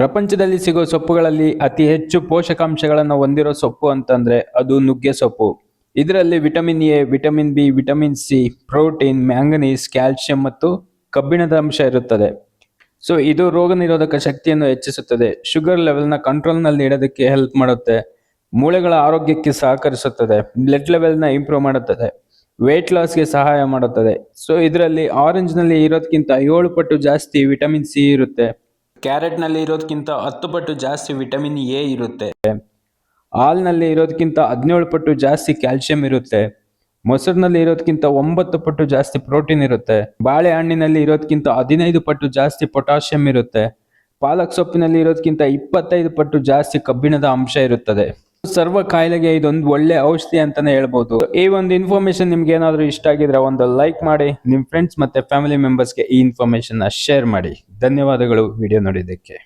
ಪ್ರಪಂಚದಲ್ಲಿ ಸಿಗೋ ಸೊಪ್ಪುಗಳಲ್ಲಿ ಅತಿ ಹೆಚ್ಚು ಪೋಷಕಾಂಶಗಳನ್ನು ಹೊಂದಿರೋ ಸೊಪ್ಪು ಅಂತಂದ್ರೆ ಅದು ನುಗ್ಗೆ ಸೊಪ್ಪು. ಇದರಲ್ಲಿ vitamin A, vitamin B, vitamin C, protein, manganese, calcium ಮತ್ತು ಕಬ್ಬಿಣದ ಅಂಶ ಇರುತ್ತದೆ. ಸೊ ಇದು ರೋಗ ನಿರೋಧಕ ಶಕ್ತಿಯನ್ನು ಹೆಚ್ಚಿಸುತ್ತದೆ, ಶುಗರ್ ಲೆವೆಲ್ನ ಕಂಟ್ರೋಲ್ನಲ್ಲಿ ಇಡೋದಕ್ಕೆ ಹೆಲ್ಪ್ ಮಾಡುತ್ತೆ, ಮೂಳೆಗಳ ಆರೋಗ್ಯಕ್ಕೆ ಸಹಕರಿಸುತ್ತದೆ, ಬ್ಲಡ್ ಲೆವೆಲ್ನ ಇಂಪ್ರೂವ್ ಮಾಡುತ್ತದೆ, ವೇಟ್ ಲಾಸ್ಗೆ ಸಹಾಯ ಮಾಡುತ್ತದೆ. ಸೊ ಇದರಲ್ಲಿ ಆರೆಂಜ್ ನಲ್ಲಿ ಇರೋದಕ್ಕಿಂತ 7 ಪಟ್ಟು ಜಾಸ್ತಿ ವಿಟಮಿನ್ ಸಿ ಇರುತ್ತೆ, ಕ್ಯಾರೆಟ್ ನಲ್ಲಿ ಇರೋದಕ್ಕಿಂತ 10 ಪಟ್ಟು ಜಾಸ್ತಿ ವಿಟಮಿನ್ ಎ ಇರುತ್ತೆ, ಹಾಲ್ನಲ್ಲಿ ಇರೋದಕ್ಕಿಂತ 17 ಪಟ್ಟು ಜಾಸ್ತಿ ಕ್ಯಾಲ್ಸಿಯಂ ಇರುತ್ತೆ, ಮೊಸರಿನಲ್ಲಿ ಇರೋದಕ್ಕಿಂತ 9 ಪಟ್ಟು ಜಾಸ್ತಿ ಪ್ರೋಟೀನ್ ಇರುತ್ತೆ, ಬಾಳೆಹಣ್ಣಿನಲ್ಲಿ ಇರೋದಕ್ಕಿಂತ 15 ಪಟ್ಟು ಜಾಸ್ತಿ ಪೊಟ್ಯಾಷಿಯಂ ಇರುತ್ತೆ, ಪಾಲಕ್ ಸೊಪ್ಪಿನಲ್ಲಿ ಇರೋದಕ್ಕಿಂತ 25 ಪಟ್ಟು ಜಾಸ್ತಿ ಕಬ್ಬಿಣದ ಅಂಶ ಇರುತ್ತದೆ. ಸರ್ವ ಕಾಯಿಲೆಗೆ ಇದೊಂದು ಒಳ್ಳೆ ಔಷಧಿ ಅಂತಾನೆ ಹೇಳ್ಬೋದು. ಈ ಒಂದು ಇನ್ಫಾರ್ಮೇಶನ್ ನಿಮ್ಗೆ ಏನಾದ್ರೂ ಇಷ್ಟ ಆಗಿದ್ರೆ ಒಂದು ಲೈಕ್ ಮಾಡಿ, ನಿಮ್ ಫ್ರೆಂಡ್ಸ್ ಮತ್ತೆ ಫ್ಯಾಮಿಲಿ ಮೆಂಬರ್ಸ್ಗೆ ಈ ಇನ್ಫಾರ್ಮೇಶನ್ ಶೇರ್ ಮಾಡಿ. ಧನ್ಯವಾದಗಳು ವಿಡಿಯೋ ನೋಡಿದ್ದಕ್ಕೆ.